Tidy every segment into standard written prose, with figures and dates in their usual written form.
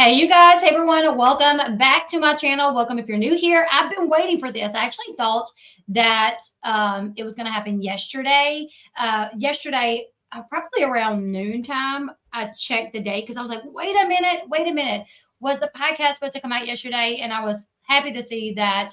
Hey, you guys. Hey, everyone. Welcome back to my channel. Welcome if you're new here. I've been waiting for this. I actually thought that it was going to happen yesterday. Probably around noontime, I checked the date because I was like, wait a minute. Was the podcast supposed to come out yesterday? And I was happy to see that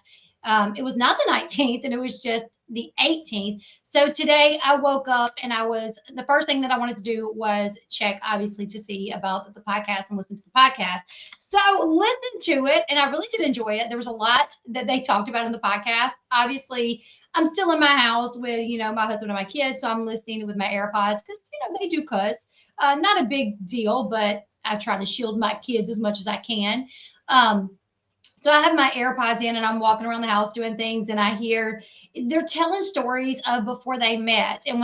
it was not the 19th and it was just the 18th. So today I woke up and the first thing that I wanted to do was check, obviously, to see about the podcast and listen to the podcast. So listen to it, and I really did enjoy it. There was a lot that they talked about in the podcast. Obviously, I'm still in my house with, my husband and my kids, so I'm listening with my AirPods because, they do cuss. Not a big deal, but I try to shield my kids as much as I can. So I have my AirPods in and I'm walking around the house doing things, and I hear they're telling stories of before they met and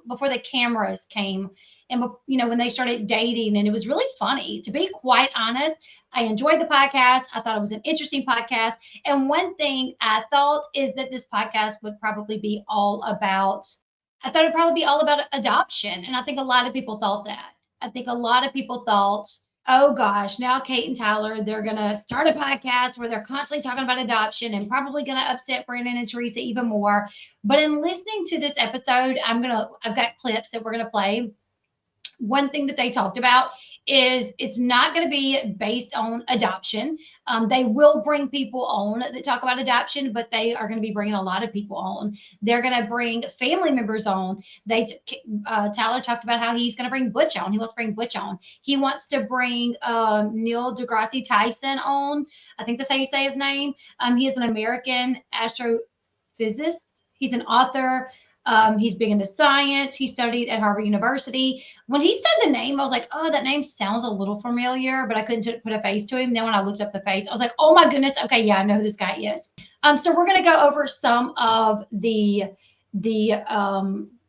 before the cameras came, and when they started dating, and it was really funny. To be quite honest, I enjoyed the podcast. I thought it was an interesting podcast. And one thing I thought is that this podcast would probably be all about I thought it'd probably be all about adoption. And I think a lot of people thought that. I think a lot of people thought, oh gosh, now Kate and Tyler, they're going to start a podcast where they're constantly talking about adoption and probably going to upset Brandon and Teresa even more. But in listening to this episode, I've got clips that we're going to play. One thing that they talked about is it's not going to be based on adoption. They will bring people on that talk about adoption, but they are going to be bringing a lot of people on. They're going to bring family members on. Tyler talked about how he's going to bring Butch on. He wants to bring Butch on. He wants to bring Neil deGrasse Tyson on. I think that's how you say his name. He is an American astrophysicist. He's an author. He's big into science. He studied at Harvard University. When he said the name, I was like, oh, that name sounds a little familiar, but I couldn't put a face to him. Then when I looked up the face, I was like, oh my goodness. Okay, yeah, I know who this guy is. So we're going to go over some of the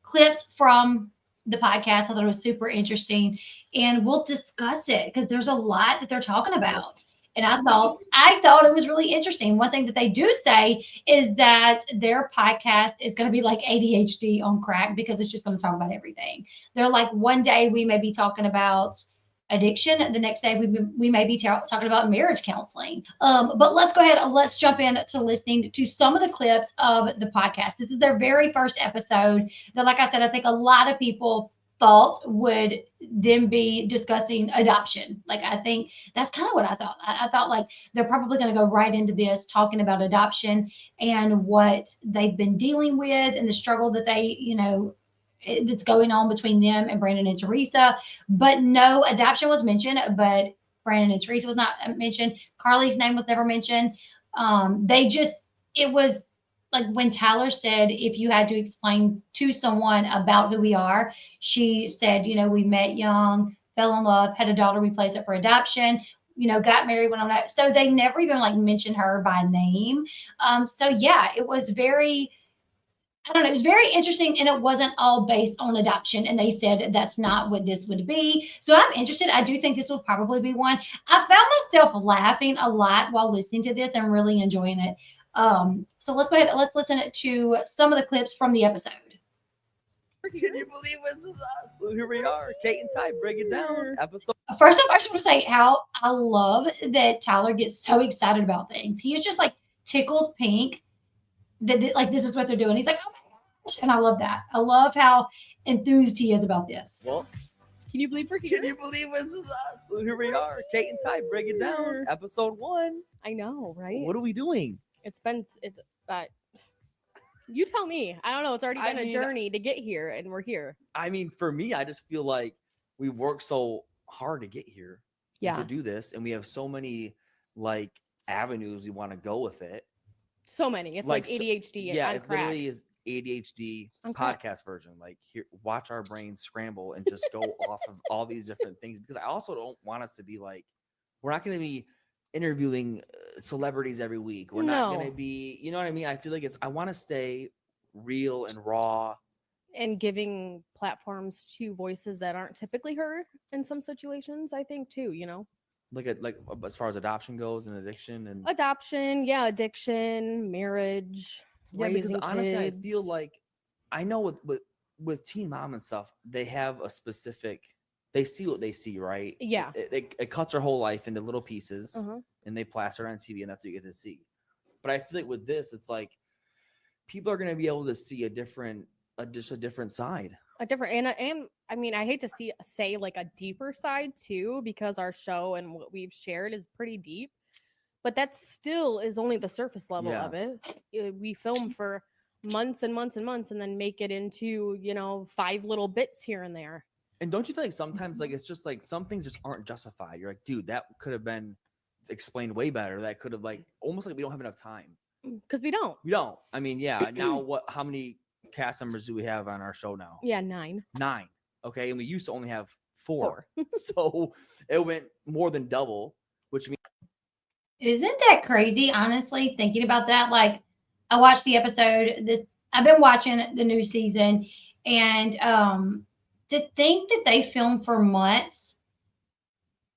clips from the podcast. I thought it was super interesting, and we'll discuss it because there's a lot that they're talking about. And I thought it was really interesting. One thing that they do say is that their podcast is going to be like ADHD on crack because it's just going to talk about everything. They're like, one day we may be talking about addiction. The next day we may be talking about marriage counseling. But let's go ahead and let's jump into listening to some of the clips of the podcast. This is their very first episode that, like I said, I think a lot of people thought would then be discussing adoption. Like, I think that's kind of what I thought. I thought like they're probably going to go right into this talking about adoption and what they've been dealing with and the struggle that that's going on between them and Brandon and Teresa. But no adoption was mentioned, but Brandon and Teresa was not mentioned. Carly's name was never mentioned. It was like when Tyler said, if you had to explain to someone about who we are, she said, we met young, fell in love, had a daughter, we placed it for adoption, got married, went on that. So they never even like mentioned her by name. So yeah, it was very, I don't know, it was very interesting, and it wasn't all based on adoption. And they said that's not what this would be. So I'm interested. I do think this will probably be one. I found myself laughing a lot while listening to this and really enjoying it. So let's go ahead. Let's listen to some of the clips from the episode. Can you believe this is us? Here we are, Cate and Ty, break it down. Episode. First off, I just want to say how I love that Tyler gets so excited about things. He is just like tickled pink that like this is what they're doing. He's like, oh my gosh, and I love that. I love how enthused he is about this. Well, can you believe we're here? Can you believe this is us? Here we are, Cate and Ty, break it down. Episode 1. I know, right? What are we doing? You tell me. I don't know. It's already been a journey to get here, and we're here. I mean, for me, I just feel like we worked so hard to get here, to do this, and we have so many like avenues we want to go with it. So many. It's like ADHD. Yeah, on it crack. literally is ADHD podcast version. Like, here, watch our brains scramble and just go off of all these different things. Because I also don't want us to be like, we're not going to be interviewing celebrities every week. We're not going to be, you know what I mean? I feel like I want to stay real and raw. And giving platforms to voices that aren't typically heard in some situations, I think, too, Like as far as adoption goes and addiction. Addiction, marriage. Yeah, because honestly, kids. I feel like, I know with Teen Mom and stuff, they have a specific they see what they see, right? Yeah. It cuts our whole life into little pieces, Uh-huh. and they plaster it on TV, and that's what you get to see. But I feel like with this, it's like people are going to be able to see just a different side. A different and I mean, I hate to say like a deeper side too, because our show and what we've shared is pretty deep, but that still is only the surface level Yeah. of it. We film for months and months and months, and then make it into 5 little bits here and there. And don't you feel like sometimes like it's just like some things just aren't justified? You're like, dude, that could have been explained way better. That could have like almost like we don't have enough time. Because we don't. We don't. I mean, yeah. Now how many cast members do we have on our show now? Yeah, 9. 9. Okay, and we used to only have 4. So it went more than double, which means Isn't that crazy? Honestly, thinking about that, like I watched the episode. I've been watching the new season, and to think that they filmed for months,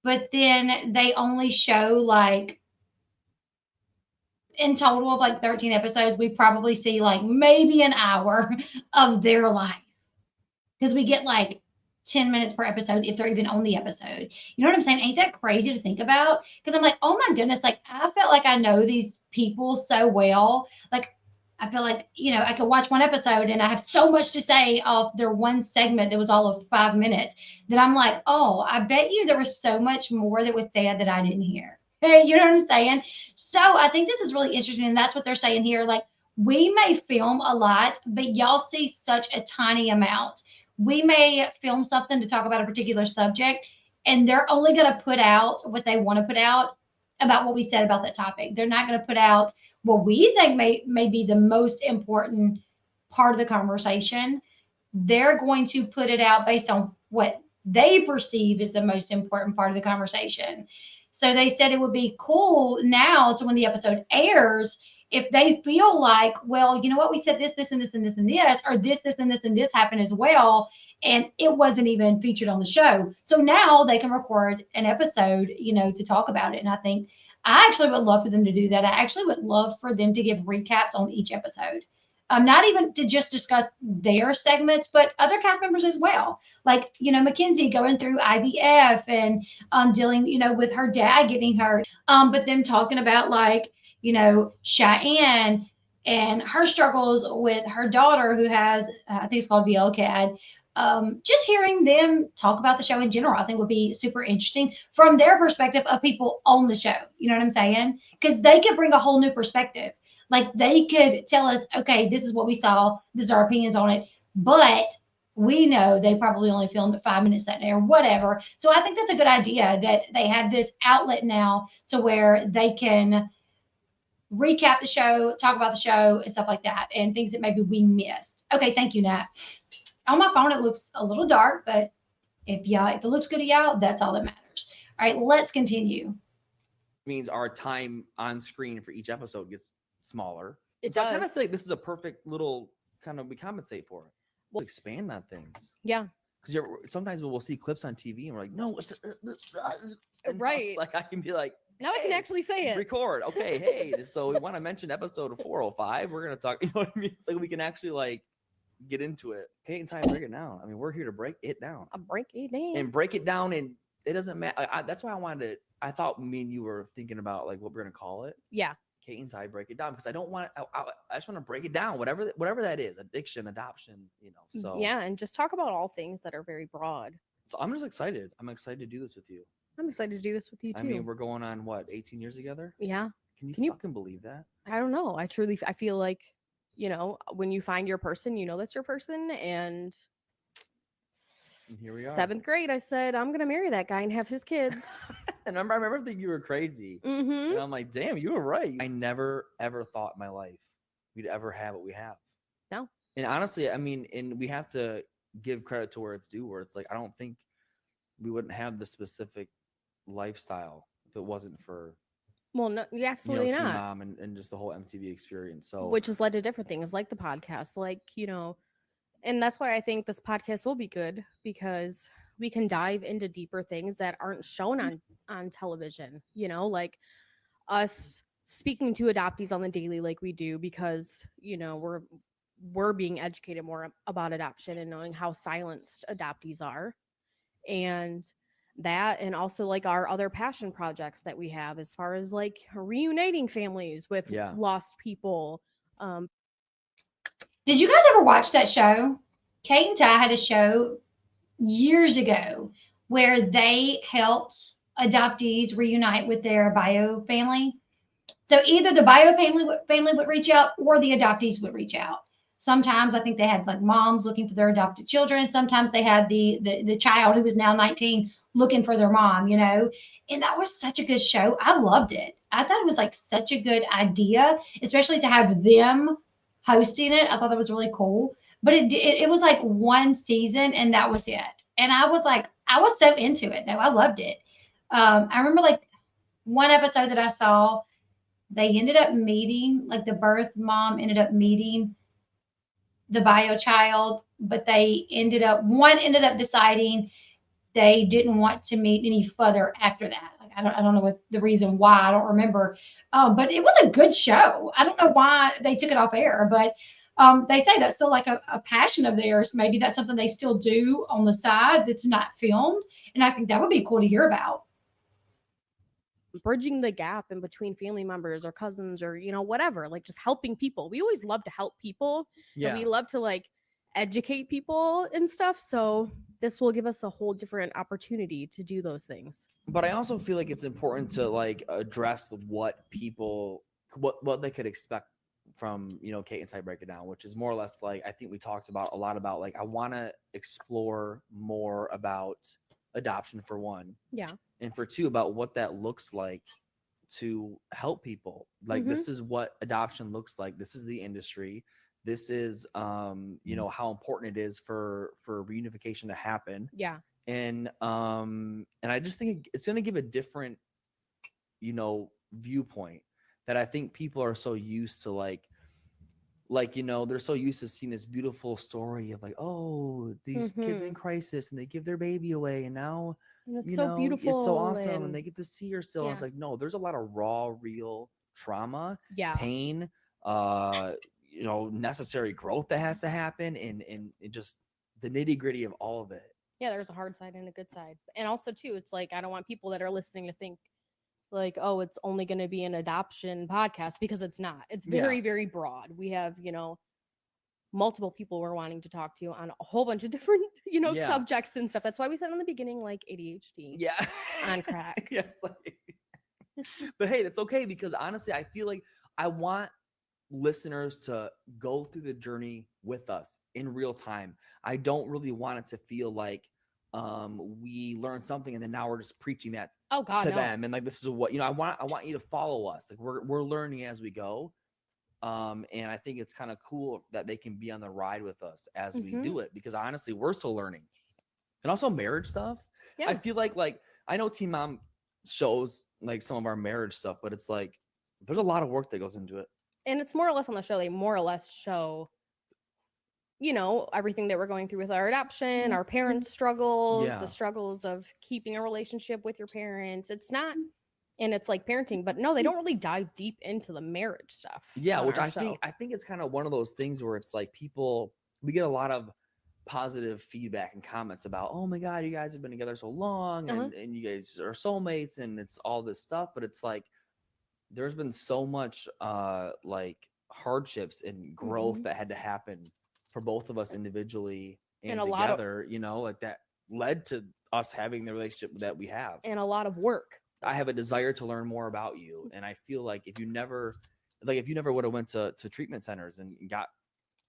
but then they only show like in total of like 13 episodes, we probably see like maybe an hour of their life because we get like 10 minutes per episode if they're even on the episode. You know what I'm saying? Ain't that crazy to think about? Because I'm like, oh my goodness, like I felt like I know these people so well. Like I feel like, I could watch one episode and I have so much to say off their one segment that was all of 5 minutes that I'm like, oh, I bet you there was so much more that was said that I didn't hear. You know what I'm saying? So I think this is really interesting. And that's what they're saying here. Like we may film a lot, but y'all see such a tiny amount. We may film something to talk about a particular subject, and they're only going to put out what they want to put out about what we said about that topic. They're not going to put out what we think may be the most important part of the conversation. They're going to put it out based on what they perceive is the most important part of the conversation. So they said it would be cool now to when the episode airs, if they feel like, well, you know what, we said this, and this, and this, and this, or this, and this, and this happened as well, and it wasn't even featured on the show. So now they can record an episode, to talk about it. And I think I actually would love for them to do that. I actually would love for them to give recaps on each episode. Not even to just discuss their segments, but other cast members as well. Like, Mackenzie going through IVF and dealing, with her dad getting hurt. But them talking about like, Cheyenne and her struggles with her daughter who has, I think it's called VLCAD. Just hearing them talk about the show in general, I think would be super interesting from their perspective of people on the show. You know what I'm saying? Because they could bring a whole new perspective. Like they could tell us, okay, this is what we saw. This is our opinions on it. But we know they probably only filmed 5 minutes that day or whatever. So I think that's a good idea that they have this outlet now to where they can recap the show, talk about the show, and stuff like that, and things that maybe we missed. Okay, thank you, Nat. On my phone, it looks a little dark, but if it looks good to y'all, that's all that matters. All right, let's continue. Means our time on screen for each episode gets smaller. It so does. I kind of feel like this is a perfect little kind of we compensate for it. We'll expand on things. Yeah. Because sometimes we'll see clips on TV and we're like, no, it's right. It's like I can be like, now I can actually say it. Record. Okay, hey, so we want to mention episode 405. We're gonna talk. You know what I mean? So we can actually like get into it. Cate Ty, break it down. I mean, we're here to break it down. Break it down. And break it down, and it doesn't matter. That's why I wanted to. I thought me and you were thinking about like what we're gonna call it. Yeah. Cate Ty, break it down, because I don't want. I just want to break it down, whatever that is, addiction, adoption, So yeah, and just talk about all things that are very broad. So I'm just excited. I'm excited to do this with you. I'm excited to do this with you too. I mean, we're going on what 18 years together. Yeah. Can you fucking believe that? I don't know. I feel like, when you find your person, that's your person. And here we are. 7th grade, I said, I'm going to marry that guy and have his kids. And I remember thinking you were crazy. Mm-hmm. And I'm like, damn, you were right. I never, ever thought in my life we'd ever have what we have. No. And honestly, I mean, and we have to give credit to where it's due, where it's like, I don't think we wouldn't have the specific lifestyle if it wasn't for well, no, absolutely Teen not. Mom and just the whole MTV experience. So which has led to different things like the podcast, like and that's why I think this podcast will be good, because we can dive into deeper things that aren't shown on television, like us speaking to adoptees on the daily like we do, because we're being educated more about adoption and knowing how silenced adoptees are. And that, and also like our other passion projects that we have as far as like reuniting families with Yeah. lost people. um Did you guys ever watch that show? Cate and Ty had a show years ago where they helped adoptees reunite with their bio family. So either the bio family would reach out or the adoptees would reach out. Sometimes I think they had like moms looking for their adopted children. Sometimes they had the child who was now 19 looking for their mom, you know. And that was such a good show. I loved it. I thought it was like such a good idea, especially to have them hosting it. I thought that was really cool. But it was like one season and that was it. And I was like, I was so into it though. I loved it. I remember like one episode that I saw, they ended up meeting, like the birth mom ended up meeting the bio child, but one ended up deciding they didn't want to meet any further after that. Like I don't know what the reason why, I don't remember. But it was a good show. I don't know why they took it off air, but they say that's still like a passion of theirs. Maybe that's something they still do on the side that's not filmed. And I think that would be cool to hear about. Bridging the gap in between family members or cousins or whatever, like just helping people. We always love to help people, and we love to like educate people and stuff, so this will give us a whole different opportunity to do those things. But I also feel like it's important to like address what people what they could expect from Cate and Ty break it down, which is more or less like I think we talked about a lot about like I want to explore more about adoption for one, Yeah. and for two about what that looks like to help people. Like this is what adoption looks like. This is the industry. This is how important it is for reunification to happen. Yeah. And I just think it's going to give a different viewpoint that I think people are so used to like they're so used to seeing this beautiful story of like, oh, these kids in crisis and they give their baby away and now and it's so beautiful, it's so awesome and they get to see her still. Yeah. And it's like, no, there's a lot of raw, real trauma, Yeah. pain, necessary growth that has to happen, and just the nitty gritty of all of it. Yeah, there's a hard side and a good side. And also too, it's like I don't want people that are listening to think like, oh, it's only going to be an adoption podcast, because it's not. It's very, very broad. We have, multiple people we're wanting to talk to on a whole bunch of different, subjects and stuff. That's why we said in the beginning, like ADHD. Yeah. On crack. Yeah, it's like, but hey, that's okay, because honestly, I feel like I want listeners to go through the journey with us in real time. I don't really want it to feel like we learned something and then now we're just preaching that to them, and like this is what I want you to follow us. Like we're learning as we go, and I think it's kind of cool that they can be on the ride with us as we do it, because honestly we're still learning. And also marriage stuff. Yeah. I feel like I know Teen Mom shows like some of our marriage stuff, but it's like there's a lot of work that goes into it. And it's more or less on the show, they more or less show everything that we're going through with our adoption, our parents' struggles, the struggles of keeping a relationship with your parents. It's not, and it's like parenting, but no, they don't really dive deep into the marriage stuff. Yeah, which I think it's kind of one of those things where it's like we get a lot of positive feedback and comments about, oh my God, you guys have been together so long and you guys are soulmates and it's all this stuff. But it's like, there's been so much like hardships and growth that had to happen for both of us individually and together, like that led to us having the relationship that we have. And a lot of work. I have a desire to learn more about you. And I feel like if you never would have went to treatment centers and got,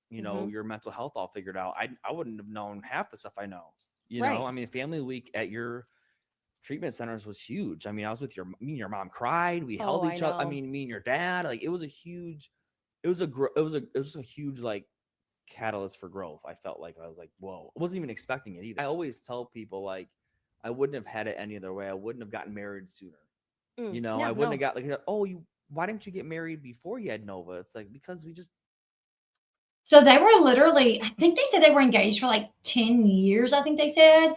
your mental health all figured out, I wouldn't have known half the stuff I know. I mean, Family Week at your treatment centers was huge. I mean, I was with me and your mom cried. We held each other. I mean, me and your dad, like it was a huge like catalyst for growth. I felt like I was like, whoa, I wasn't even expecting it either. I always tell people like I wouldn't have had it any other way. I wouldn't have gotten married sooner. I wouldn't have got like, why didn't you get married before you had Nova? It's like, because we just. So they were literally, I think they said they were engaged for like 10 years, I think they said.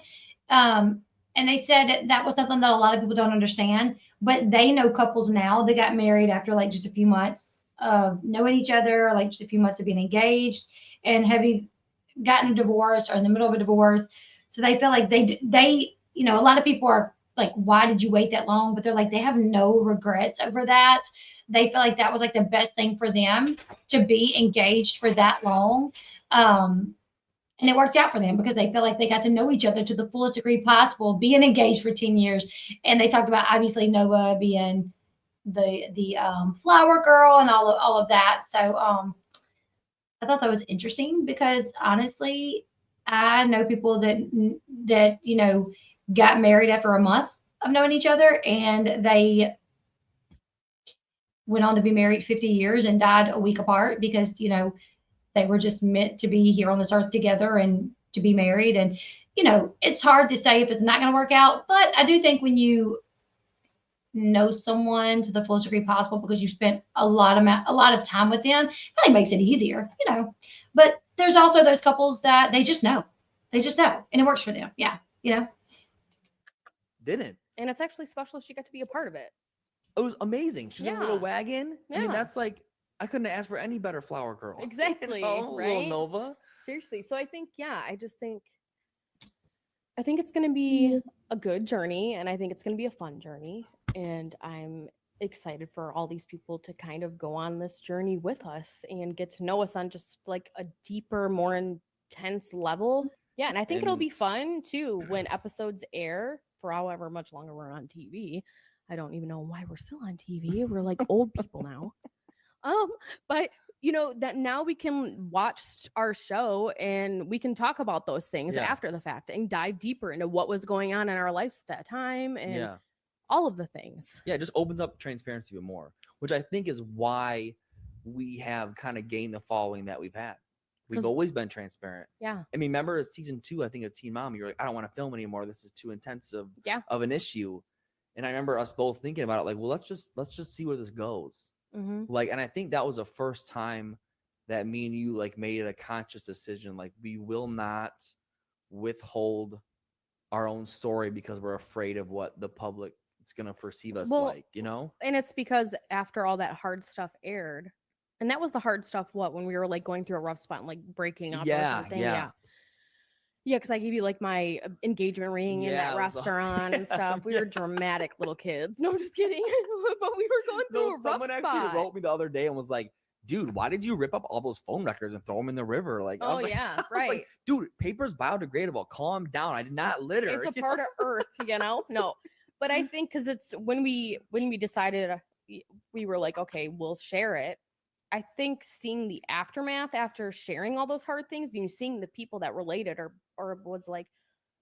And they said that was something that a lot of people don't understand, but they know couples now that got married after like just a few months of knowing each other, like just a few months of being engaged, and have you gotten a divorce or in the middle of a divorce. So they feel like they, you know, a lot of people are like, why did you wait that long? But they're like, they have no regrets over that. They feel like that was like the best thing for them to be engaged for that long. And it worked out for them because they feel like they got to know each other to the fullest degree possible, being engaged for 10 years. And they talked about obviously Noah being the flower girl and all of that. So I thought that was interesting because honestly, I know people that you know got married after a month of knowing each other, and they went on to be married 50 years and died a week apart because you know they were just meant to be here on this earth together and to be married. And you know, it's hard to say if it's not going to work out, but I do think when you know someone to the fullest degree possible because you spent a lot of time with them, it really makes it easier, you know. But there's also those couples that they just know, and it works for them. Yeah, you know. Didn't. And it's actually special she got to be a part of it. It was amazing. She's in a little Yeah. wagon. I mean, Yeah. that's like, I couldn't ask for any better flower girl. Exactly, Little right? Nova. Seriously. So I think, I think it's going to be a good journey, and I think it's going to be a fun journey. And I'm excited for all these people to kind of go on this journey with us and get to know us on just like a deeper, more intense level. Yeah. And I think it'll And- be fun too when episodes air for however much longer we're on TV. I don't even know why we're still on TV. We're like old people now. But you know that now we can watch our show and we can talk about those things Yeah. after the fact and dive deeper into what was going on in our lives at that time and Yeah. all of the things. Yeah, it just opens up transparency even more, which I think is why we have kind of gained the following that we've had. We've 'Cause- always been transparent. Yeah. I mean, remember season 2, I think, of Teen Mom, you're like, I don't want to film anymore. This is too intense of an issue. And I remember us both thinking about it, like, well, let's just see where this goes. Mm-hmm. Like, and I think that was the first time that me and you like made a conscious decision. Like, we will not withhold our own story because we're afraid of what the public is going to perceive us like, you know? And it's because after all that hard stuff aired, and that was the hard stuff, when we were like going through a rough spot and like breaking up or something. Yeah. Yeah, because I gave you like my engagement ring in that restaurant and stuff. We were dramatic little kids. No, I'm just kidding. But we were going through a rough someone spot. actually wrote me the other day and was like, dude, why did you rip up all those phone records and throw them in the river? Like, I was like, yeah, I was right. like, dude, paper's biodegradable. Calm down. I did not litter. It's a part of Earth, you know? No, but I think because it's when we decided we were like, okay, we'll share it. I think seeing the aftermath after sharing all those hard things, you seeing the people that related or was like,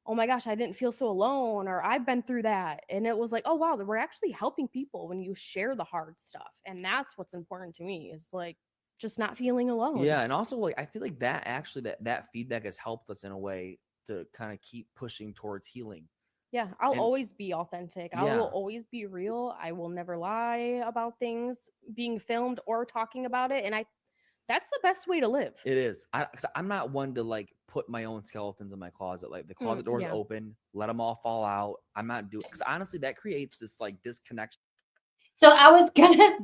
oh my gosh, I didn't feel so alone, or I've been through that. And it was like, oh wow, we're actually helping people when you share the hard stuff. And that's what's important to me, is like just not feeling alone. Yeah. And also, like, I feel like that actually that feedback has helped us in a way to kind of keep pushing towards healing. Yeah, I'll always be authentic. I Yeah. will always be real. I will never lie about things being filmed or talking about it. And that's the best way to live. It is. Cause I'm not one to like put my own skeletons in my closet. Like, the closet doors open, let them all fall out. I'm not doing, because honestly, that creates this like disconnection. So I was gonna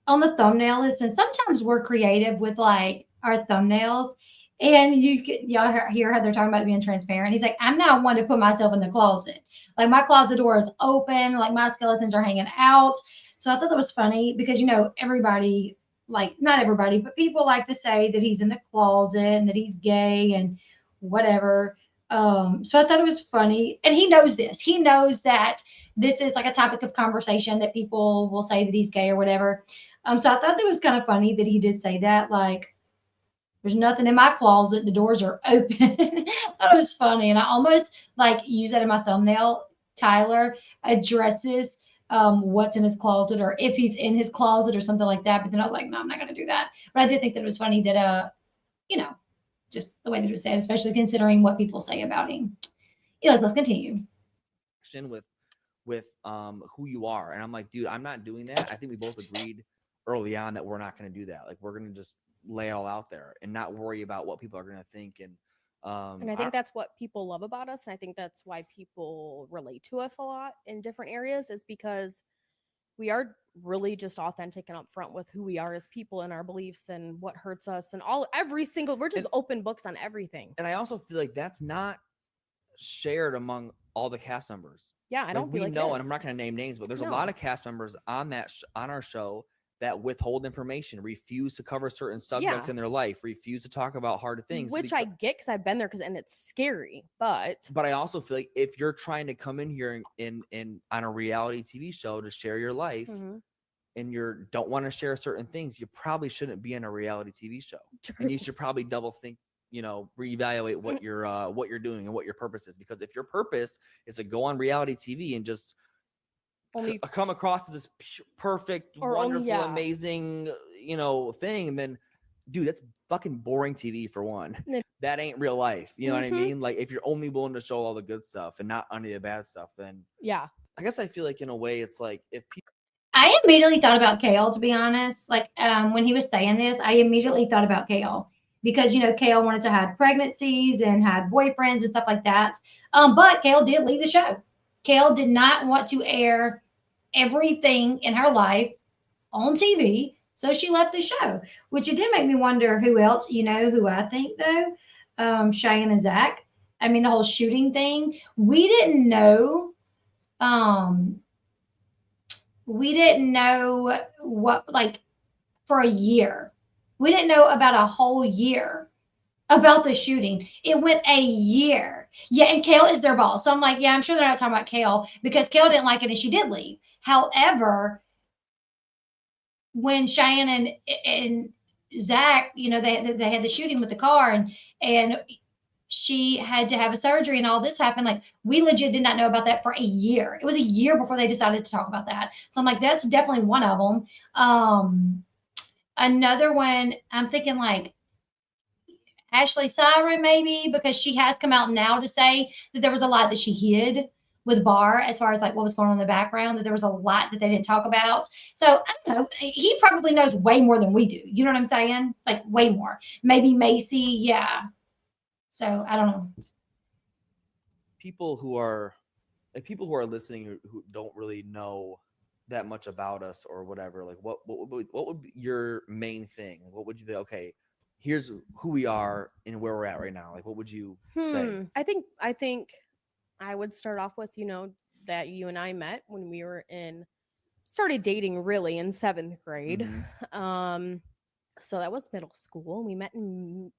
on the thumbnail list, and sometimes we're creative with like our thumbnails. And y'all hear how they're talking about being transparent. He's like, I'm not one to put myself in the closet. Like, my closet door is open. Like, my skeletons are hanging out. So I thought that was funny because, you know, everybody, like, not everybody, but people like to say that he's in the closet and that he's gay and whatever. So I thought it was funny. And he knows this. He knows that this is like a topic of conversation, that people will say that he's gay or whatever. So I thought that was kind of funny that he did say that. Like, there's nothing in my closet. The doors are open. That was funny. And I almost like use that in my thumbnail. Tyler addresses what's in his closet, or if he's in his closet or something like that. But then I was like, no, I'm not going to do that. But I did think that it was funny that, you know, just the way that it was said, especially considering what people say about him. Anyways, let's continue. With who you are. And I'm like, dude, I'm not doing that. I think we both agreed early on that we're not going to do that. Like, we're going to just lay it all out there and not worry about what people are going to think. And I think that's what people love about us. And I think that's why people relate to us a lot in different areas, is because we are really just authentic and upfront with who we are as people and our beliefs and what hurts us and we're just open books on everything. And I also feel like that's not shared among all the cast members. Yeah, I don't feel like know, and I'm not going to name names, but there's a lot No. of cast members on that on our show that withhold information, refuse to cover certain subjects Yeah. in their life, refuse to talk about hard things. Which I get because I've been there and it's scary. But I also feel like if you're trying to come in here in on a reality TV show to share your life and you don't want to share certain things, you probably shouldn't be in a reality TV show. True. And you should probably double think, reevaluate what you're doing and what your purpose is. Because if your purpose is to go on reality TV and just come across as this perfect, wonderful, amazing, thing, then dude, that's fucking boring TV for one. That ain't real life. You know what I mean? Like if you're only willing to show all the good stuff and not any of the bad stuff, then yeah. I guess I feel like in a way it's like if people I immediately thought about Kale, to be honest. Like when he was saying this, I immediately thought about Kale because Kale wanted to have pregnancies and had boyfriends and stuff like that. But Kale did leave the show. Kale did not want to air everything in her life on TV, so she left the show. Which it did make me wonder who else. Who I think though, Cheyenne and Zach. I mean, the whole shooting thing. We didn't know. We didn't know what, like, for a year. We didn't know about a whole year about the shooting. It went a year. Yeah, and Kale is their boss. So I'm like, yeah, I'm sure they're not talking about Kale because Kale didn't like it and she did leave. However, when Cheyenne and Zach, they had the shooting with the car and she had to have a surgery and all this happened. Like we legit did not know about that for a year. It was a year before they decided to talk about that. So I'm like, that's definitely one of them. Another one, I'm thinking like Ashley Siren maybe because she has come out now to say that there was a lot that she hid with Bar as far as like what was going on in the background, that there was a lot that they didn't talk about. So I don't know. He probably knows way more than we do. You know what I'm saying? Like way more. Maybe Macy, yeah. So I don't know. people who are listening who don't really know that much about us or whatever, like what would be your main thing? What would you be? Okay, here's who we are and where we're at right now. Like, what would you say? I think I would start off with that you and I met when we were started dating really in 7th grade. So that was middle school. We met in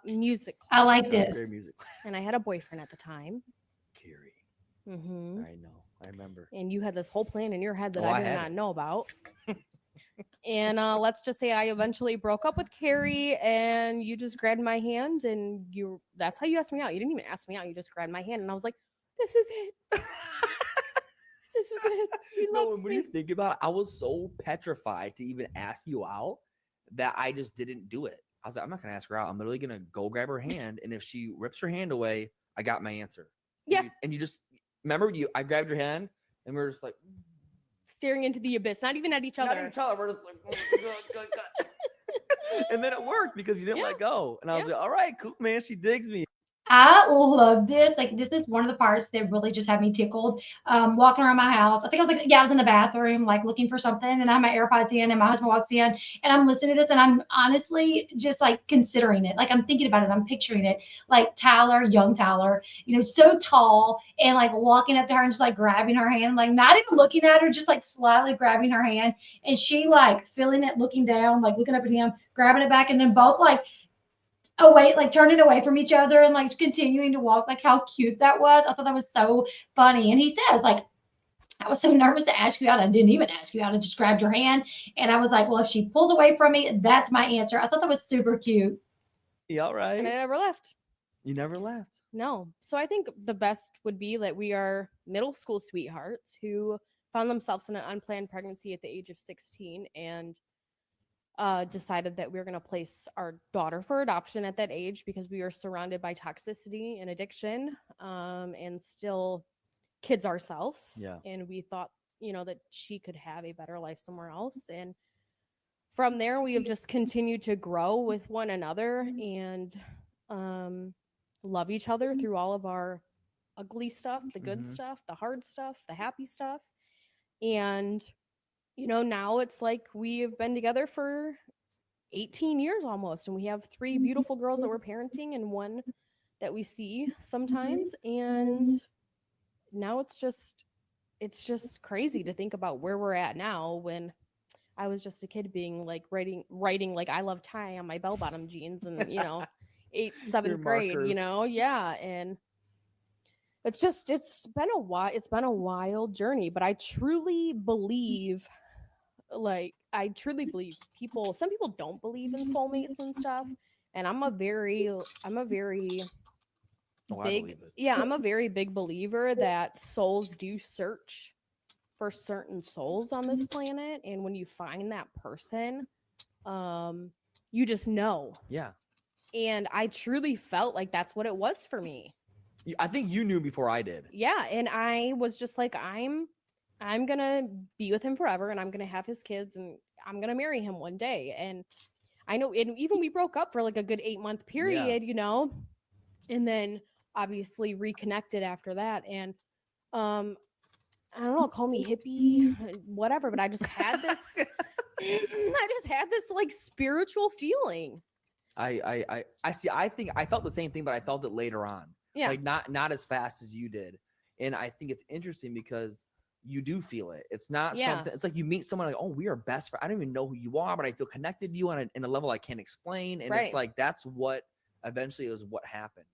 music class. I like this. Music. And I had a boyfriend at the time. Carrie. I know. I remember. And you had this whole plan in your head that I did not know about. And let's just say I eventually broke up with Carrie and you just grabbed my hand and that's how you asked me out. You didn't even ask me out. You just grabbed my hand and I was like, this is it. This is it. He loves when me. you think about it, I was so petrified to even ask you out that I just didn't do it. I was like, I'm not going to ask her out. I'm literally going to go grab her hand. And if she rips her hand away, I got my answer. Yeah. And you just remember I grabbed your hand and we were just like staring into the abyss, not even at each other. We're just like, and then it worked because you didn't let go. And I was like, all right, cool, man. She digs me. I love this. Like, this is one of the parts that really just had me tickled. Walking around my house. I think I was like, I was in the bathroom, like looking for something, and I have my AirPods in, and my husband walks in, and I'm listening to this, and I'm honestly just like considering it. Like, I'm thinking about it. I'm picturing it. Like Tyler, young Tyler, so tall, and like walking up to her and just like grabbing her hand, like not even looking at her, just like slightly grabbing her hand, and she like feeling it, looking down, like looking up at him, grabbing it back, and then both like away, like turning away from each other and like continuing to walk. Like how cute that was. I thought that was so funny. And he says, like, I was so nervous to ask you out. I didn't even ask you out. I just grabbed your hand. And I was like, well, if she pulls away from me, that's my answer. I thought that was super cute. Yeah, all right. And I never left. You never left. No. So I think the best would be that we are middle school sweethearts who found themselves in an unplanned pregnancy at the age of 16 and decided that we were going to place our daughter for adoption at that age because we were surrounded by toxicity and addiction and still kids ourselves. Yeah. And we thought, that she could have a better life somewhere else. And from there, we have just continued to grow with one another and love each other through all of our ugly stuff, the good stuff, the hard stuff, the happy stuff. And now it's like we have been together for 18 years almost, and we have 3 beautiful girls that we're parenting and 1 that we see sometimes. And now it's just crazy to think about where we're at now, when I was just a kid being like writing like I love Ty on my bell bottom jeans, and eighth, Your seventh grade, markers. yeah. And it's been a while, it's been a wild journey, but I truly believe, people, some people don't believe in soulmates and stuff. And I'm a very Oh, I big, believe it. yeah, I'm a very big believer that souls do search for certain souls on this planet, and when you find that person, you just know. Yeah. And I truly felt like that's what it was for me. I think you knew before I did. Yeah, and I was just like, I'm gonna be with him forever, and I'm gonna have his kids, and I'm gonna marry him one day. And I know, and even we broke up for like a good 8-month period, and then obviously reconnected after that. And um I don't know, call me hippie, whatever, but I just had this I just had this like spiritual feeling. I see. I think I felt the same thing, but I felt it later on. Yeah. Like not as fast as you did. And I think it's interesting because you do feel it. It's not something. It's like you meet someone like, oh, we are best friends. I don't even know who you are, but I feel connected to you on a level I can't explain. And it's like that's what eventually is what happened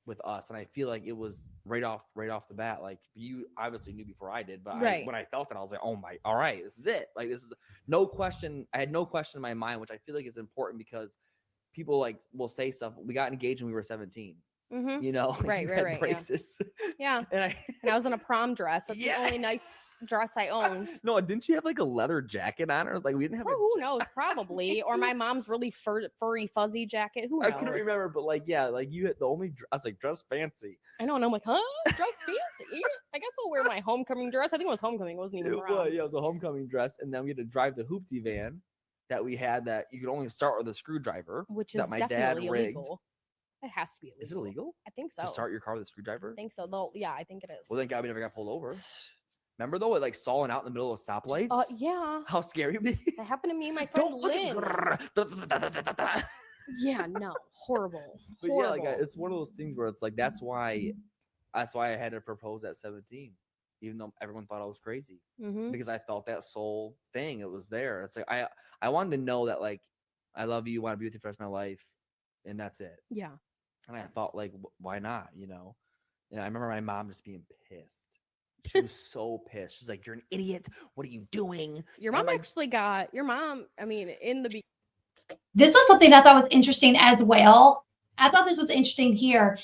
with us. And I feel like it was right off the bat. Like you obviously knew before I did, but when I felt it, I was like, oh my, all right, this is it. Like this is no question. I had no question in my mind, which I feel like is important because people like will say stuff. We got engaged when we were 17. Mm-hmm. Right. Braces. Yeah. And I was in a prom dress. That's the only nice dress I owned. No, didn't you have like a leather jacket on, or like we didn't have? Who knows? Probably, or my mom's really furry fuzzy jacket. Who knows? I couldn't remember, but like, yeah, like you had the only. I was like, dress fancy. I know, and I'm like, huh? Dress fancy? I guess I'll wear my homecoming dress. I think it was homecoming. It wasn't even prom. Yeah, it was a homecoming dress, and then we had to drive the hoopty van that we had that you could only start with a screwdriver, which is that my definitely dad rigged. illegal. It has to be illegal. Is it illegal? I think so. To start your car with a screwdriver? I think so. Though, yeah, I think it is. Well, thank God we never got pulled over. Remember though, it like stalling out in the middle of stoplights? Yeah. How scary it be? That happened to me and my friend Lynn. Yeah, no, horrible. But yeah, like it's one of those things where it's like that's why I had to propose at 17, even though everyone thought I was crazy, because I felt that soul thing. It was there. It's like I wanted to know that like I love you, want to be with you for the rest of my life, and that's it. Yeah. And I thought like, why not? And I remember my mom just being pissed. She was so pissed. She's like, "You're an idiot. What are you doing?" Your mom actually got your mom. I mean, in the this was something I thought was interesting as well. I thought this was interesting here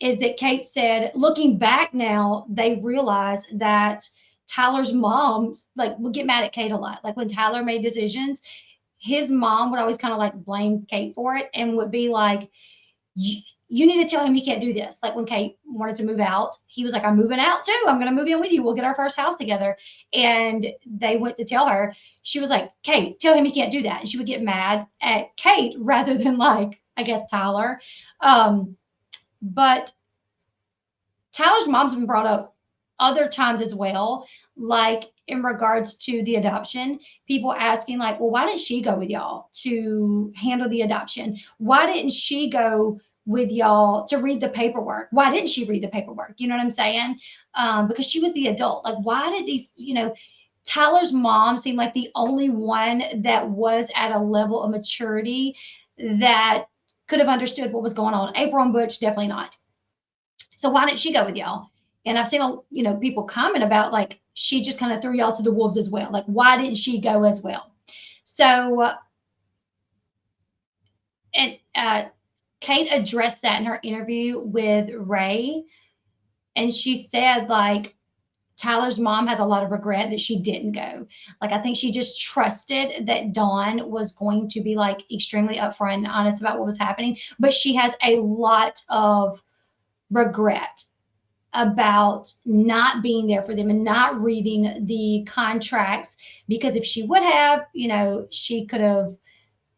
is that Cate said, looking back now, they realized that Tyler's mom like would get mad at Cate a lot. Like when Tyler made decisions, his mom would always kind of like blame Cate for it and would be like, you need to tell him he can't do this. Like when Cate wanted to move out, he was like, I'm moving out too. I'm going to move in with you. We'll get our first house together. And they went to tell her. She was like, Cate, tell him he can't do that. And she would get mad at Cate rather than like, I guess, Tyler. But Tyler's mom's been brought up other times as well, like in regards to the adoption, people asking like, well, why didn't she go with y'all to handle the adoption? Why didn't she go with y'all to read the paperwork? Why didn't she read the paperwork? You know what I'm saying? Because she was the adult. Like, why did these, Tyler's mom seemed like the only one that was at a level of maturity that could have understood what was going on. April and Butch, definitely not. So why didn't she go with y'all? And I've seen, people comment about like, she just kind of threw y'all to the wolves as well. Like, why didn't she go as well? So, Cate addressed that in her interview with Ray. And she said, like, Tyler's mom has a lot of regret that she didn't go. Like, I think she just trusted that Dawn was going to be like extremely upfront and honest about what was happening. But she has a lot of regret about not being there for them and not reading the contracts, because if she would have, she could have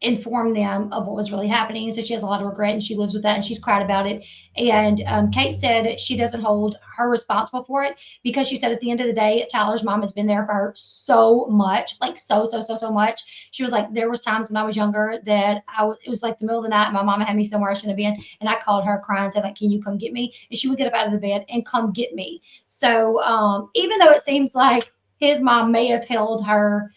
inform them of what was really happening. So she has a lot of regret and she lives with that and she's cried about it. And Kate said she doesn't hold her responsible for it because she said at the end of the day, Tyler's mom has been there for her so much, like so much. She was like, there was times when I was younger that it was like the middle of the night. And my mama had me somewhere I shouldn't have been. And I called her crying and said like, can you come get me? And she would get up out of the bed and come get me. So even though it seems like his mom may have held her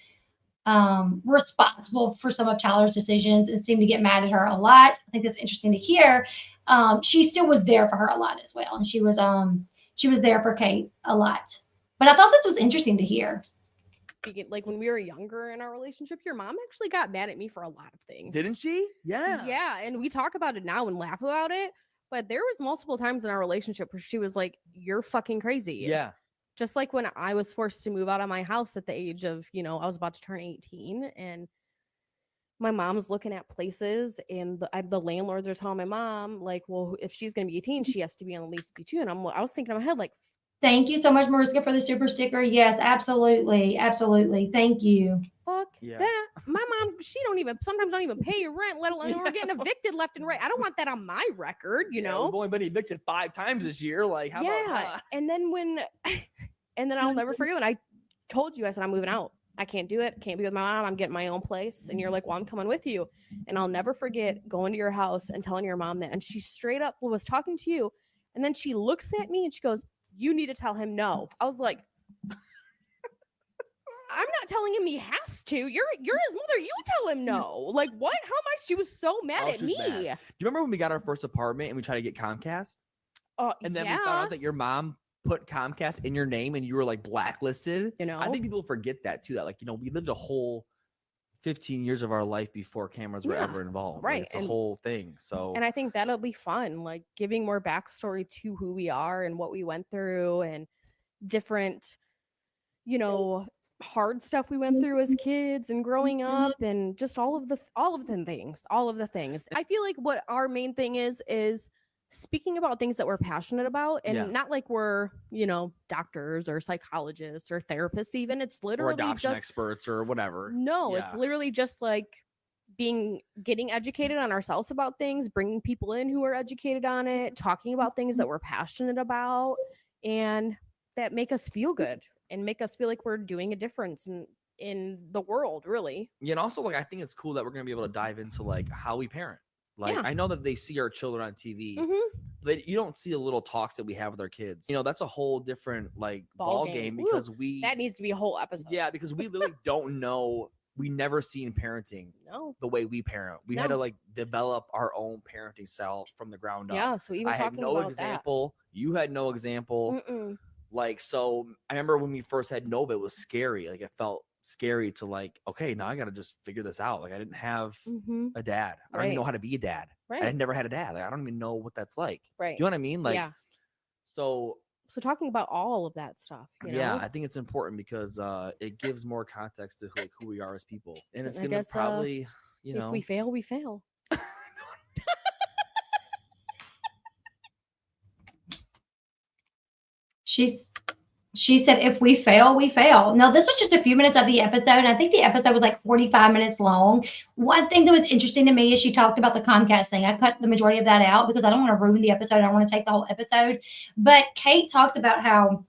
responsible for some of Tyler's decisions and seemed to get mad at her a lot. I think that's interesting to hear. She still was there for her a lot as well, and she was there for Kate a lot. But I thought this was interesting to hear. Like when we were younger in our relationship, your mom actually got mad at me for a lot of things. Didn't she? Yeah. Yeah, and we talk about it now and laugh about it, but there was multiple times in our relationship where she was like, "You're fucking crazy." Yeah. Just like when I was forced to move out of my house at the age of, I was about to turn 18, and my mom's looking at places, and the landlords are telling my mom, like, well, if she's going to be 18, she has to be on the lease with you too. And I was thinking in my head, like, thank you so much, Mariska, for the super sticker. Yes, absolutely. Absolutely. Thank you. Fuck that. My mom, she sometimes don't even pay your rent, let alone we're getting evicted left and right. I don't want that on my record, you know? We've only been evicted 5 times this year. Like, how about that? And then and then I'll never forget when I told you, I said, I'm moving out. I can't do it. Can't be with my mom. I'm getting my own place. And you're like, well, I'm coming with you. And I'll never forget going to your house and telling your mom that. And she straight up was talking to you. And then she looks at me and she goes, you need to tell him no. I was like, I'm not telling him he has to. You're his mother. You tell him no. Like, what? How much? She was so mad at me. Mad. Do you remember when we got our first apartment and we tried to get Comcast? And then we found out that your mom put Comcast in your name and you were like blacklisted. I think people forget that too. That like, we lived a whole 15 years of our life before cameras were ever involved. Right. Like, it's a whole thing. So, and I think that'll be fun, like giving more backstory to who we are and what we went through and different, hard stuff we went through as kids and growing up and just all of the things. I feel like what our main thing is speaking about things that we're passionate about and not like we're, doctors or psychologists or therapists even. It's literally or adoption just experts or whatever. No, it's literally just like getting educated on ourselves about things, bringing people in who are educated on it, talking about things that we're passionate about and that make us feel good and make us feel like we're doing a difference in the world, really. Yeah, and also like I think it's cool that we're gonna be able to dive into like how we parent. Like I know that they see our children on TV, but you don't see the little talks that we have with our kids. That's a whole different like ball game because that needs to be a whole episode. Yeah, because we literally don't know. We never seen parenting the way we parent. We had to like develop our own parenting style from the ground up. Yeah, so even I had no example. You had no example. Like, so I remember when we first had Nova, it was scary. Like, it felt scary to like, okay, now I got to just figure this out. Like, I didn't have a dad. I don't even know how to be a dad. I had never had a dad. Like, I don't even know what that's like. You know what I mean? Like, so talking about all of that stuff, I think it's important because it gives more context to like who we are as people. And it's going to probably, if we fail, we fail. She said, if we fail, we fail. Now, this was just a few minutes of the episode. And I think the episode was like 45 minutes long. One thing that was interesting to me is she talked about the Comcast thing. I cut the majority of that out because I don't want to ruin the episode. I don't want to take the whole episode. But Kate talks about how,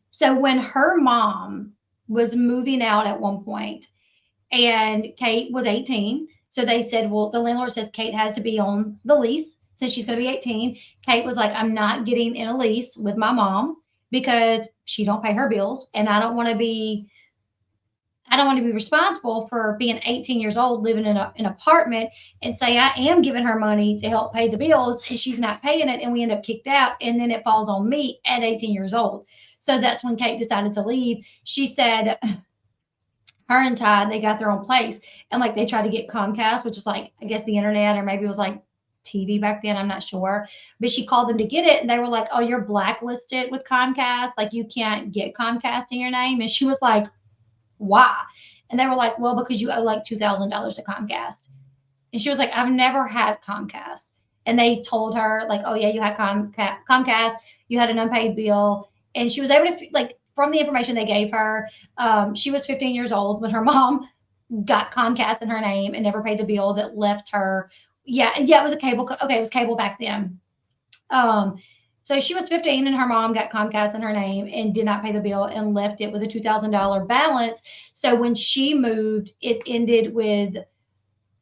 so when her mom was moving out at one point and Kate was 18, so they said, well, the landlord says Kate has to be on the lease since she's going to be 18. Kate was like, I'm not getting in a lease with my mom because she don't pay her bills. And I don't want to be responsible for being 18 years old, living in an apartment and say, I am giving her money to help pay the bills and she's not paying it. And we end up kicked out. And then it falls on me at 18 years old. So that's when Kate decided to leave. She said, her and Ty, they got their own place. And like, they tried to get Comcast, which is like, I guess the internet, or maybe it was like TV back then, I'm not sure, but she called them to get it and they were like, oh, you're blacklisted with Comcast, like you can't get Comcast in your name. And she was like, why? And they were like, well, because you owe like $2,000 to Comcast. And she was like, I've never had Comcast. And they told her like, oh yeah, you had Comcast, you had an unpaid bill. And she was able to, like, from the information they gave her, she was 15 years old when her mom got Comcast in her name and never paid the bill that left her. Yeah, it was a cable. Okay, it was cable back then. Um, so she was 15 and her mom got Comcast in her name and did not pay the bill and left it with a $2,000 balance. So when she moved, it ended with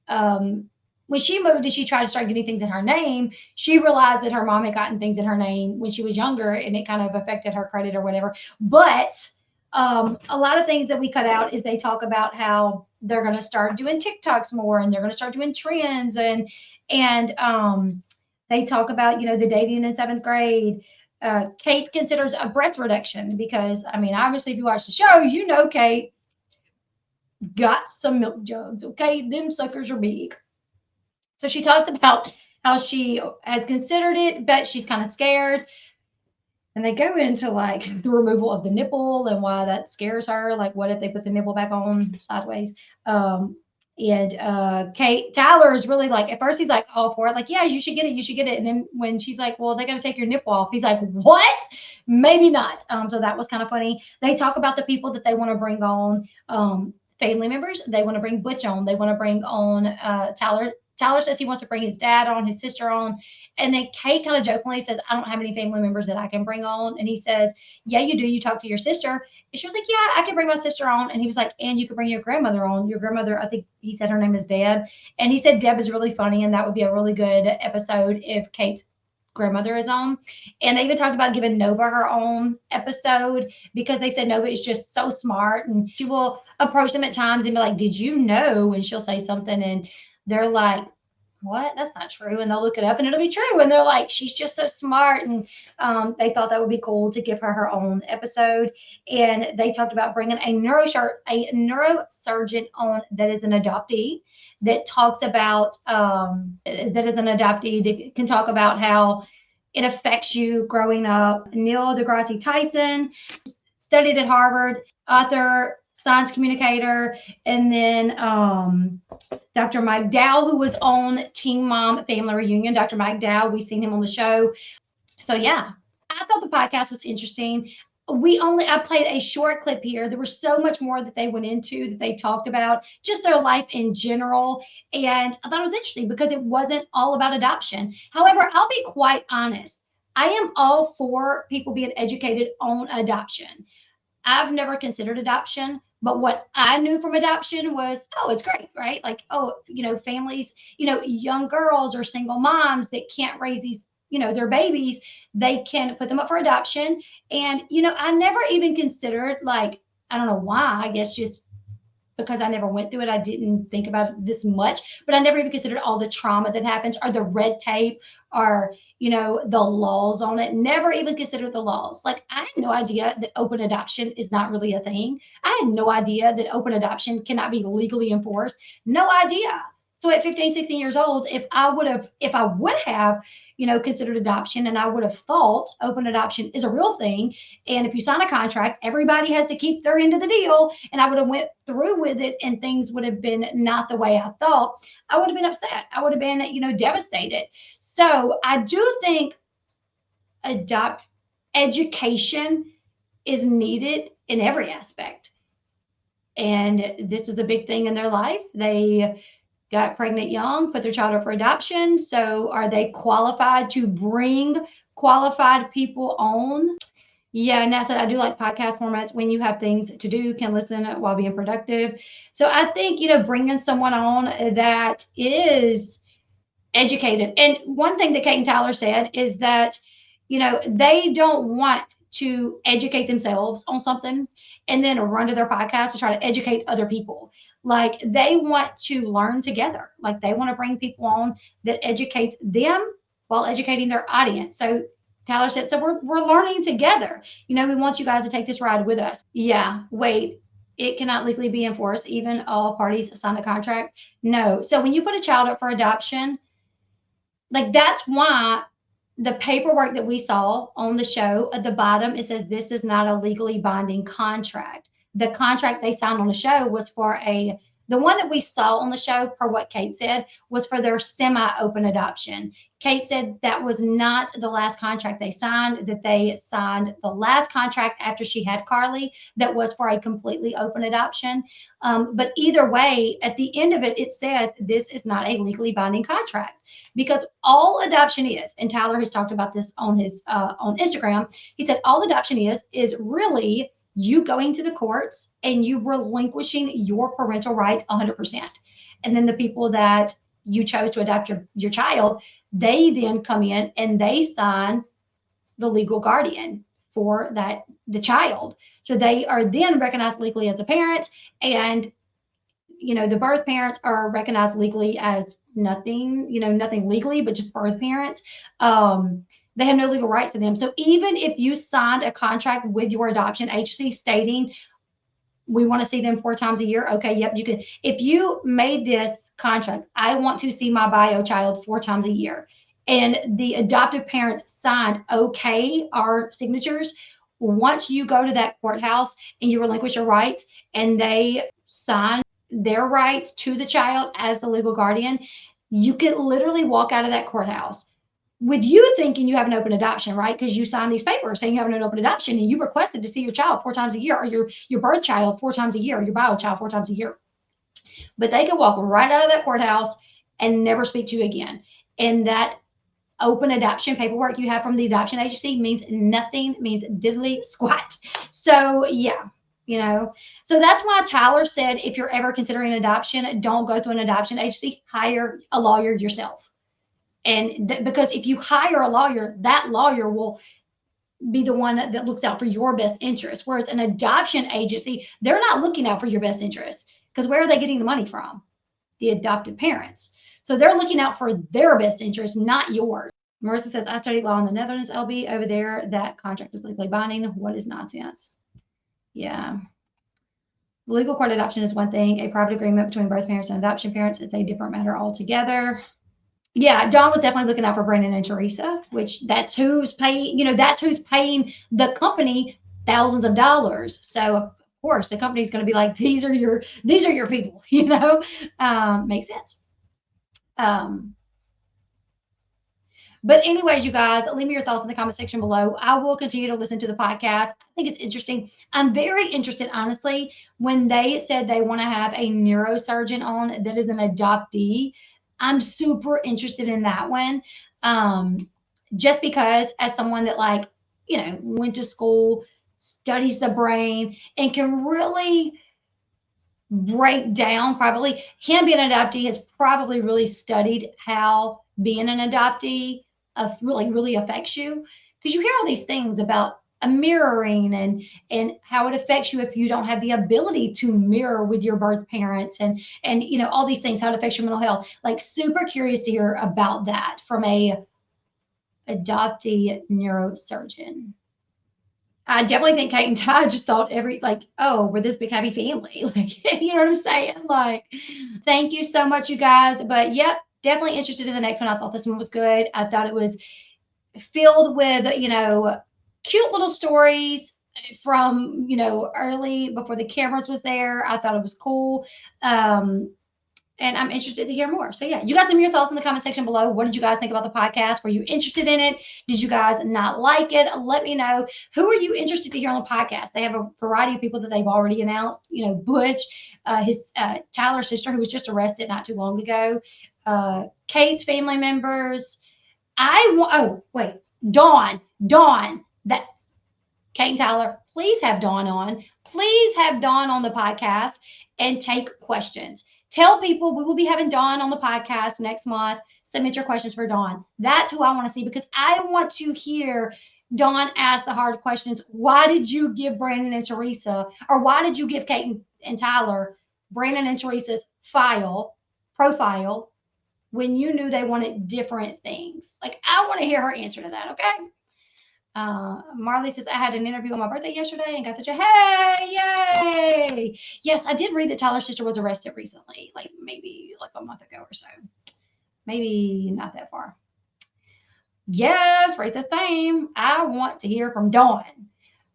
um, when she moved and she tried to start getting things in her name, she realized that her mom had gotten things in her name when she was younger and it kind of affected her credit or whatever. But a lot of things that we cut out is they talk about how they're going to start doing TikToks more and they're going to start doing trends and they talk about, the dating in seventh grade. Cate considers a breast reduction because, I mean, obviously, if you watch the show, Cate got some milk jugs. Okay, them suckers are big. So she talks about how she has considered it, but she's kind of scared. And they go into like the removal of the nipple and why that scares her. Like, what if they put the nipple back on sideways? And Tyler is really like, at first he's like all for it, like, yeah, you should get it, you should get it. And then when she's like, well, they got to take your nipple off, he's like, what? Maybe not. So that was kind of funny. They talk about the people that they want to bring on, family members. They want to bring Butch on. They want to bring on Tyler. Tyler says he wants to bring his dad on, his sister on. And then Cate kind of jokingly says, I don't have any family members that I can bring on. And he says, yeah, you do. You talk to your sister. And she was like, yeah, I can bring my sister on. And he was like, and you can bring your grandmother on. Your grandmother, I think he said her name is Deb. And he said Deb is really funny. And that would be a really good episode if Cate's grandmother is on. And they even talked about giving Nova her own episode because they said Nova is just so smart. And she will approach them at times and be like, did you know? And she'll say something. And they're like, what? That's not true. And they'll look it up and it'll be true. And they're like, she's just so smart. And they thought that would be cool to give her her own episode. And they talked about bringing a neurosurgeon on that is an adoptee that talks about, that can talk about how it affects you growing up. Neil deGrasse Tyson studied at Harvard, author, science communicator, and then Dr. Mike Dow, who was on Teen Mom Family Reunion. Dr. Mike Dow, we've seen him on the show. So yeah, I thought the podcast was interesting. I played a short clip here. There was so much more that they went into, that they talked about, just their life in general. And I thought it was interesting because it wasn't all about adoption. However, I'll be quite honest. I am all for people being educated on adoption. I've never considered adoption, but what I knew from adoption was, oh, it's great, right? Like, oh, families, young girls or single moms that can't raise these, their babies, they can put them up for adoption. And, I never even considered, like, I don't know why, I guess just because I never went through it, I didn't think about it this much, but I never even considered all the trauma that happens or the red tape or, the laws on it. Never even considered the laws. Like, I had no idea that open adoption is not really a thing. I had no idea that open adoption cannot be legally enforced. No idea. So at 15, 16 years old, if I would have, considered adoption and I would have thought open adoption is a real thing. And if you sign a contract, everybody has to keep their end of the deal. And I would have went through with it and things would have been not the way I thought, I would have been upset. I would have been, devastated. So I do think education is needed in every aspect. And this is a big thing in their life. They got pregnant young, put their child up for adoption. So are they qualified to bring qualified people on? Yeah, and that's it. I do like podcast formats when you have things to do, can listen while being productive. So I think, bringing someone on that is educated. And one thing that Cate and Tyler said is that, they don't want to educate themselves on something and then run to their podcast to try to educate other people. Like, they want to learn together. Like, they want to bring people on that educates them while educating their audience. So Tyler said, so we're learning together. We want you guys to take this ride with us. Yeah, wait. It cannot legally be enforced, even all parties sign a contract. No. So when you put a child up for adoption, like, that's why the paperwork that we saw on the show at the bottom, it says this is not a legally binding contract. The contract they signed on the show was for a The one that we saw on the show, per what Cate said, was for their semi-open adoption. Cate said that was not the last contract they signed, that they signed the last contract after she had Carly that was for a completely open adoption. But either way, at the end of it, it says this is not a legally binding contract, because all adoption is, and Tyler has talked about this on his on Instagram. He said all adoption is really you going to the courts and you relinquishing your parental rights 100%. And then the people that you chose to adopt your child, they then come in and they sign the legal guardian for the child. So they are then recognized legally as a parent, and the birth parents are recognized legally as nothing, nothing legally, but just birth parents. They have no legal rights to them. So even if you signed a contract with your adoption agency stating we want to see them 4 times a year, okay, yep, you can. If you made this contract, I want to see my bio child 4 times a year, and the adoptive parents signed okay our signatures, once you go to that courthouse and you relinquish your rights and they sign their rights to the child as the legal guardian, you can literally walk out of that courthouse with you thinking you have an open adoption, right? Because you signed these papers saying you have an open adoption and you requested to see your child 4 times a year, or your birth child 4 times a year, or your bio child 4 times a year. But they could walk right out of that courthouse and never speak to you again. And that open adoption paperwork you have from the adoption agency means nothing, means diddly squat. So yeah, so that's why Tyler said if you're ever considering adoption, don't go through an adoption agency, hire a lawyer yourself. And because if you hire a lawyer, that lawyer will be the one that looks out for your best interest. Whereas an adoption agency, they're not looking out for your best interest, because where are they getting the money from? The adoptive parents. So they're looking out for their best interest, not yours. Marissa says, I studied law in the Netherlands, Elle Bee. Over there, that contract is legally binding. What is nonsense? Yeah. Legal court adoption is one thing. A private agreement between birth parents and adoption parents is a different matter altogether. Yeah, Don was definitely looking out for Brandon and Teresa, which that's who's paying the company thousands of dollars. So of course the company's going to be like, these are your people, makes sense. But anyways, you guys, leave me your thoughts in the comment section below. I will continue to listen to the podcast. I think it's interesting. I'm very interested, honestly, when they said they want to have a neurosurgeon on that is an adoptee. I'm super interested in that one. Just because as someone that went to school, studies the brain, and can really break down, probably him being an adoptee has probably really studied how being an adoptee really affects you, because you hear all these things about a mirroring and how it affects you if you don't have the ability to mirror with your birth parents and all these things, how it affects your mental health. Like, super curious to hear about that from a adoptee neurosurgeon. I definitely think Cate and Ty just thought we're this big happy family. You know what I'm saying? Thank you so much, you guys. But yep, definitely interested in the next one. I thought this one was good. I thought it was filled with, cute little stories from, early before the cameras was there. I thought it was cool. And I'm interested to hear more. So yeah, you guys leave me your thoughts in the comment section below. What did you guys think about the podcast? Were you interested in it? Did you guys not like it? Let me know. Who are you interested to hear on the podcast? They have a variety of people that they've already announced. Butch, his Tyler's sister, who was just arrested not too long ago, Cate's family members. Dawn, that Cate and Tyler, please have Dawn on. Please have Dawn on the podcast and take questions. Tell people we will be having Dawn on the podcast next month. Submit your questions for Dawn. That's who I want to see, because I want to hear Dawn ask the hard questions. Why did you give Brandon and Teresa, or why did you give Cate and Tyler Brandon and Teresa's profile, when you knew they wanted different things? I want to hear her answer to that, okay? Marley says, I had an interview on my birthday yesterday and got the hey, yay! Yes, I did read that Tyler's sister was arrested recently, maybe a month ago or so. Maybe not that far. Yes, Ray says, same. I want to hear from Dawn.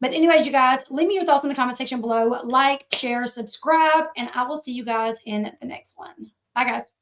But anyways, you guys, leave me your thoughts in the comment section below. Like, share, subscribe, and I will see you guys in the next one. Bye, guys.